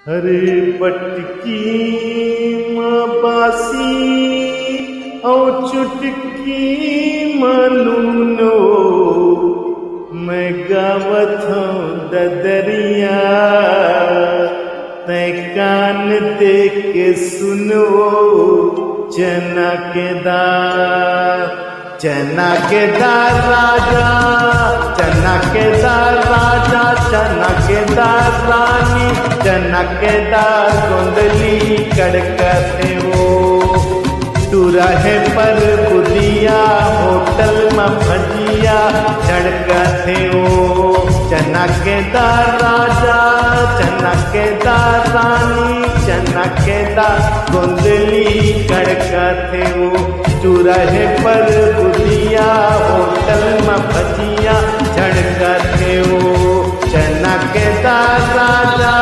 हरे पटकी माँ बासी और चुटकी मलूनो मैं गावत हूँ ददरिया तै कान दे के सुनो चना के दार राजा चना के दार राजा चना के दार रानी चना के दार गोंदली कड़कते हो दुराहे पर बुदिया होटल में भजिया झड़कते हो चना के दार राजा चना के दार रानी चना के दार गोंदली कड़कते हो चुराहे पर बुदिया होटल में भजिया झड़कते हो चना के दार राजा।